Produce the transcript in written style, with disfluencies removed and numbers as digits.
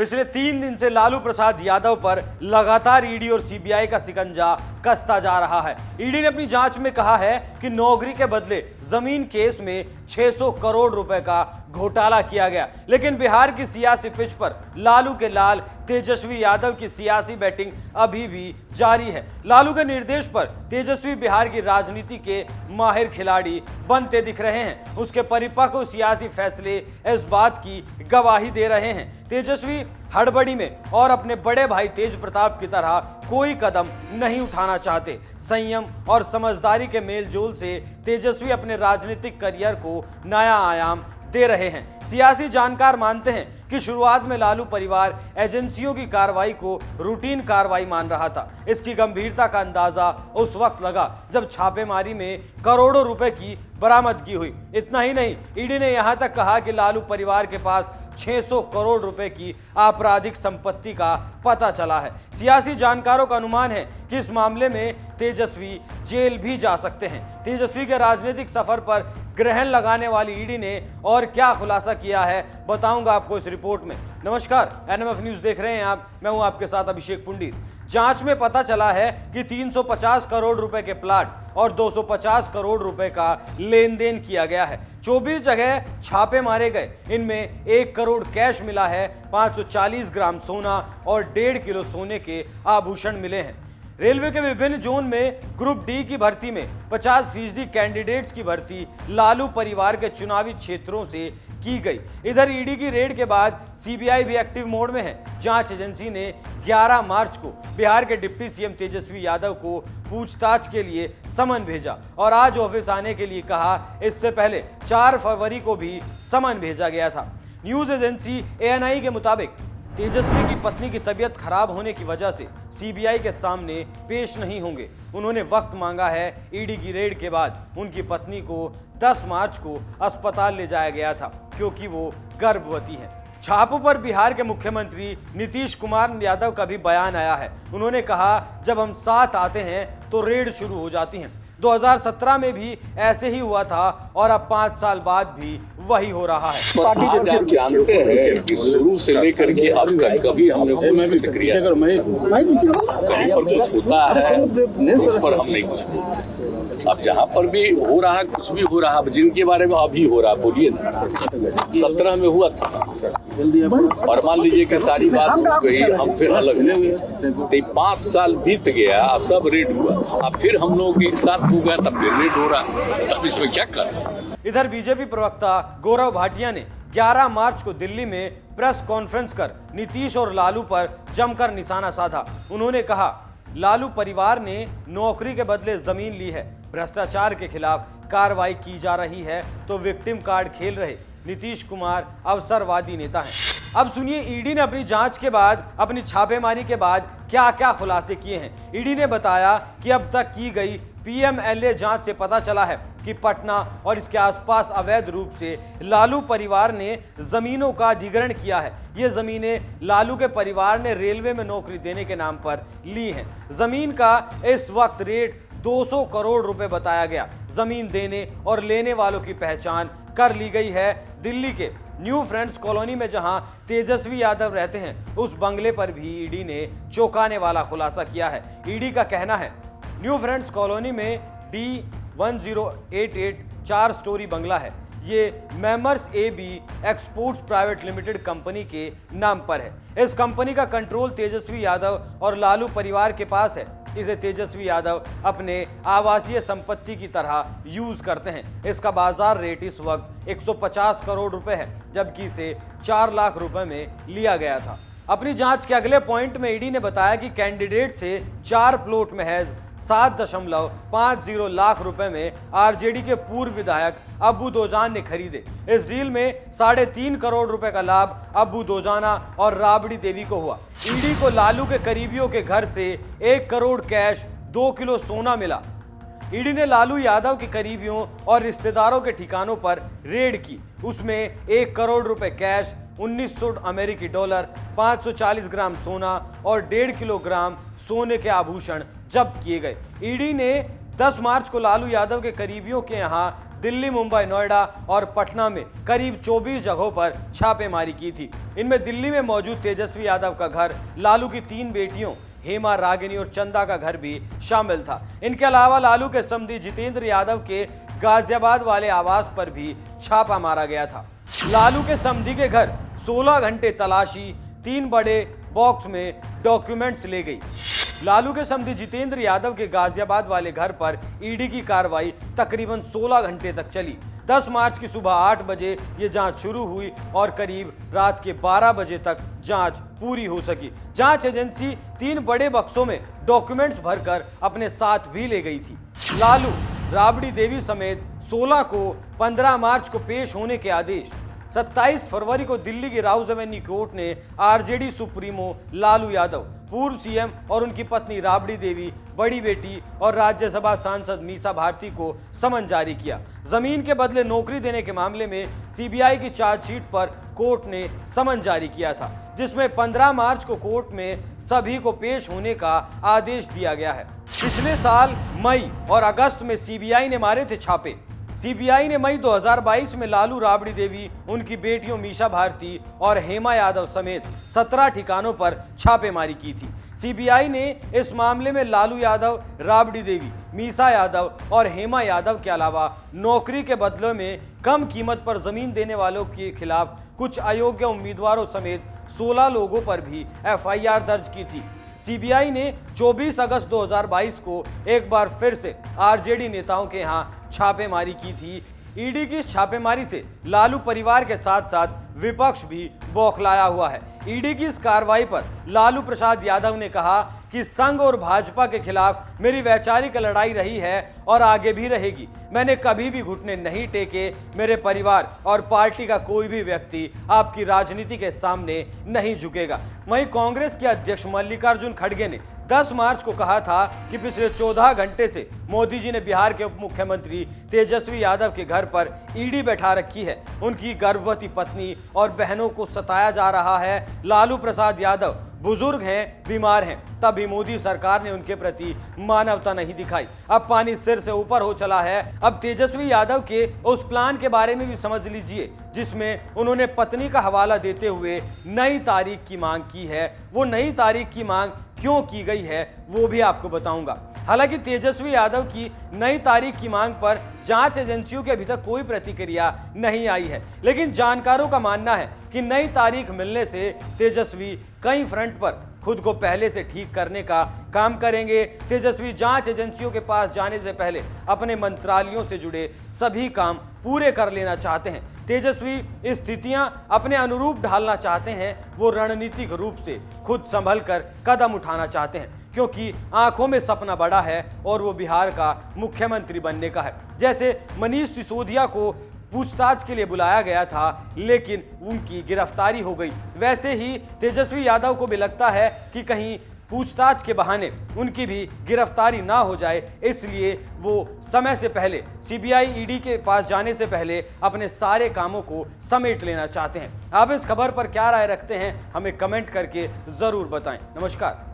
पिछले 3 दिन से लालू प्रसाद यादव पर लगातार ईडी और सीबीआई का शिकंजा कसता जा रहा है। ईडी ने अपनी जांच में कहा है कि नौकरी के बदले जमीन केस में 600 करोड़ रुपए का घोटाला किया गया। लेकिन बिहार की सियासी पिच पर लालू के लाल तेजस्वी यादव की सियासी बैटिंग अभी भी जारी है। लालू के निर्देश पर तेजस्वी बिहार की राजनीति के माहिर खिलाड़ी बनते दिख रहे हैं। उसके परिपक्व सियासी फैसले इस बात की गवाही दे रहे हैं। तेजस्वी हड़बड़ी में और अपने बड़े भाई तेज प्रताप की तरह कोई कदम नहीं उठाना चाहते। संयम और समझदारी के मेलजोल से तेजस्वी अपने राजनीतिक करियर को नया आयाम दे रहे हैं। सियासी जानकार मानते हैं कि शुरुआत में लालू परिवार एजेंसियों की कार्रवाई को रूटीन कार्रवाई मान रहा था। इसकी गंभीरता का अंदाजा उस वक्त लगा जब छापेमारी में करोड़ों रुपए की बरामदगी हुई। इतना ही नहीं, ईडी ने यहां तक कहा कि लालू परिवार के पास 600 करोड़ रुपए की आपराधिक संपत्ति का पता चला है। सियासी जानकारों का अनुमान है कि इस मामले में तेजस्वी जेल भी जा सकते हैं। तेजस्वी के राजनीतिक सफर पर ग्रहण लगाने वाली ईडी ने और क्या खुलासा किया है बताऊंगा आपको इस रिपोर्ट में। नमस्कार, एनएमएफ न्यूज देख रहे हैं आप, मैं हूं आपके साथ अभिषेक पुंडीर। जांच में पता चला है कि 350 करोड़ रुपए के प्लाट और 250 करोड़ रुपए का लेन देन किया गया है। 24 जगह छापे मारे गए। इनमें 1 करोड़ कैश मिला है, 540 ग्राम सोना और 1.5 किलो सोने के आभूषण मिले हैं। रेलवे के विभिन्न जोन में ग्रुप डी की भर्ती में 50% कैंडिडेट्स की भर्ती लालू परिवार के चुनावी क्षेत्रों से की गई। इधर ईडी की रेड के बाद सीबीआई भी एक्टिव मोड में है। जांच एजेंसी ने 11 मार्च को बिहार के डिप्टी सीएम तेजस्वी यादव को पूछताछ के लिए समन भेजा और आज ऑफिस आने के लिए कहा। इससे पहले 4 फरवरी को भी समन भेजा गया था। न्यूज एजेंसी एएनआई के मुताबिक तेजस्वी की पत्नी की तबीयत खराब होने की वजह से सीबीआई के सामने पेश नहीं होंगे। उन्होंने वक्त मांगा है। ईडी की रेड के बाद उनकी पत्नी को 10 मार्च को अस्पताल ले जाया गया था क्योंकि वो गर्भवती हैं। छापों पर बिहार के मुख्यमंत्री नीतीश कुमार यादव का भी बयान आया है। उन्होंने कहा, जब हम साथ आते हैं तो रेड शुरू हो जाती हैं। 2017 में भी ऐसे ही हुआ था और अब 5 साल बाद भी वही हो रहा है। आज आप जानते हैं कि शुरू से लेकर के अब तक कभी हमने कोई प्रतिक्रिया कहीं पर कुछ होता है तो उस पर हम नहीं कुछ बोलते। अब जहाँ पर भी हो रहा है, कुछ भी हो रहा है, जिनके बारे में अभी हो रहा, बोलिए ना। 17 में हुआ था और मान लीजिए कि सारी बात हो गई, हम फिर अलग हुए। तो 5 साल बीत गया, सब रेड हुआ, अब फिर हम लोग एक साथ हो गया, तब फिर रेड हो रहा, तब इसमें क्या कर। इधर बीजेपी प्रवक्ता गौरव भाटिया ने 11 मार्च को दिल्ली में प्रेस कॉन्फ्रेंस कर नीतीश और लालू पर जमकर निशाना साधा। उन्होंने कहा, लालू परिवार ने नौकरी के बदले जमीन ली है, भ्रष्टाचार के खिलाफ कार्रवाई की जा रही है तो विक्टिम कार्ड खेल रहे नीतीश कुमार अवसरवादी नेता हैं। अब सुनिए ईडी ने अपनी जांच के बाद, अपनी छापेमारी के बाद क्या क्या खुलासे किए हैं। ईडी ने बताया कि अब तक की गई पीएमएलए जांच से पता चला है कि पटना और इसके आसपास अवैध रूप से लालू परिवार ने जमीनों का अधिग्रहण किया है। ये जमीनें लालू के परिवार ने रेलवे में नौकरी देने के नाम पर ली हैं। जमीन का इस वक्त रेट 200 करोड़ रुपए बताया गया। जमीन देने और लेने वालों की पहचान कर ली गई है। दिल्ली के न्यू फ्रेंड्स कॉलोनी में जहां तेजस्वी यादव रहते हैं, उस बंगले पर भी ईडी ने चौंकाने वाला खुलासा किया है। ईडी का कहना है, न्यू फ्रेंड्स कॉलोनी में D1088 4 स्टोरी बंगला है। ये मेमर्स AB exports private limited company के नाम पर है। इस कंपनी का कंट्रोल तेजस्वी यादव और लालू परिवार के पास है। इसे तेजस्वी यादव अपने आवासीय संपत्ति की तरह यूज करते हैं। इसका बाजार रेट इस वक्त 150 करोड़ रुपए है, जबकि इसे 4 लाख रुपए में लिया गया था। अपनी जांच के अगले पॉइंट में ईडी ने बताया कि कैंडिडेट से 4 प्लॉट महज 7.50 लाख रुपए में आरजेडी के पूर्व विधायक अब्बू दोजान ने खरीदे। इस डील में 3.5 करोड़ रुपए का लाभ अब्बू दोजाना और राबड़ी देवी को हुआ। ईडी को लालू के करीबियों के घर से 1 करोड़ कैश, 2 किलो सोना मिला। ईडी ने लालू यादव के करीबियों और रिश्तेदारों के ठिकानों पर रेड की। उसमें 1 करोड़ रुपए कैश, 1900 अमेरिकी डॉलर, 540 ग्राम सोना और 1.5 किलोग्राम सोने के आभूषण जब्त किए गए। ईडी ने 10 मार्च को लालू यादव के करीबियों के यहां दिल्ली, मुंबई, नोएडा और पटना में करीब 24 जगहों पर छापेमारी की थी। इनमें दिल्ली में मौजूद तेजस्वी यादव का घर, लालू की 3 बेटियों हेमा, रागिनी और चंदा का घर भी शामिल था। इनके अलावा लालू के समधी जितेंद्र यादव के गाजियाबाद वाले आवास पर भी छापा मारा गया था। लालू के समधी के घर 16 घंटे तलाशी, 3 बड़े बॉक्स में डॉक्यूमेंट्स ले गई। लालू के समधी जितेंद्र यादव के गाजियाबाद वाले घर पर ईडी की कार्रवाई तकरीबन 16 घंटे तक चली। 10 मार्च की सुबह 8 बजे ये जांच शुरू हुई और करीब रात के 12 बजे तक जांच पूरी हो सकी। जांच एजेंसी 3 बड़े बक्सों में डॉक्यूमेंट्स भरकर अपने साथ भी ले गई थी। लालू, राबड़ी देवी समेत 16 को 15 मार्च को पेश होने के आदेश। 27 फरवरी को दिल्ली की राउज एवेन्यू कोर्ट ने आरजेडी सुप्रीमो लालू यादव, पूर्व सीएम और उनकी पत्नी राबड़ी देवी, बड़ी बेटी और राज्यसभा सांसद मीसा भारती को समन जारी किया। जमीन के बदले नौकरी देने के मामले में सीबीआई की चार्जशीट पर कोर्ट ने समन जारी किया था, जिसमें 15 मार्च को कोर्ट में सभी को पेश होने का आदेश दिया गया है। पिछले साल मई और अगस्त में सीबीआई ने मारे थे छापे। सीबीआई ने मई 2022 में लालू, राबड़ी देवी, उनकी बेटियों मीसा भारती और हेमा यादव समेत 17 ठिकानों पर छापेमारी की थी। सीबीआई ने इस मामले में लालू यादव, राबड़ी देवी, मीसा यादव और हेमा यादव के अलावा नौकरी के बदले में कम कीमत पर जमीन देने वालों के खिलाफ कुछ अयोग्य उम्मीदवारों समेत 16 लोगों पर भी एफआईआर दर्ज की थी। सीबीआई ने 24 अगस्त 2022 को एक बार फिर से आरजेडी नेताओं के यहां छापेमारी की थी। ईडी की छापेमारी से लालू परिवार के साथ साथ विपक्ष भी बौखलाया हुआ है। ईडी की इस कार्रवाई पर लालू प्रसाद यादव ने कहा कि संघ और भाजपा के खिलाफ मेरी वैचारिक लड़ाई रही है और आगे भी रहेगी। मैंने कभी भी घुटने नहीं टेके। मेरे परिवार और पार्टी का कोई भी व्यक्ति आपकी राजनीति के सामने नहीं झुकेगा। वहीं कांग्रेस के अध्यक्ष मल्लिकार्जुन खड़गे ने 10 मार्च को कहा था कि पिछले 14 घंटे से मोदी जी ने बिहार के उप मुख्यमंत्री तेजस्वी यादव के घर पर ईडी बैठा रखी है। उनकी गर्भवती पत्नी और बहनों को सताया जा रहा है। लालू प्रसाद यादव बुजुर्ग हैं, बीमार हैं, तभी मोदी सरकार ने उनके प्रति मानवता नहीं दिखाई। अब पानी सिर से ऊपर हो चला है। अब तेजस्वी यादव के उस प्लान के बारे में भी समझ लीजिए जिसमें उन्होंने पत्नी का हवाला देते हुए नई तारीख की मांग की है। वो नई तारीख की मांग क्यों की गई है वो भी आपको बताऊंगा। हालांकि तेजस्वी यादव की नई तारीख की मांग पर जांच एजेंसियों की अभी तक कोई प्रतिक्रिया नहीं आई है, लेकिन जानकारों का मानना है कि नई तारीख मिलने से तेजस्वी कई फ्रंट पर खुद को पहले से ठीक करने का काम करेंगे। तेजस्वी जांच एजेंसियों के पास जाने से पहले अपने मंत्रालयों से जुड़े सभी काम पूरे कर लेना चाहते हैं। तेजस्वी स्थितियां अपने अनुरूप ढालना चाहते हैं। वो रणनीतिक रूप से खुद संभल कर कदम उठाना चाहते हैं, क्योंकि आंखों में सपना बड़ा है और वो बिहार का मुख्यमंत्री बनने का है। जैसे मनीष सिसोदिया को पूछताछ के लिए बुलाया गया था, लेकिन उनकी गिरफ्तारी हो गई, वैसे ही तेजस्वी यादव को भी लगता है कि कहीं पूछताछ के बहाने उनकी भी गिरफ्तारी ना हो जाए, इसलिए वो समय से पहले सीबीआई ईडी के पास जाने से पहले अपने सारे कामों को समेट लेना चाहते हैं। आप इस खबर पर क्या राय रखते हैं हमें कमेंट करके जरूर बताएं। नमस्कार।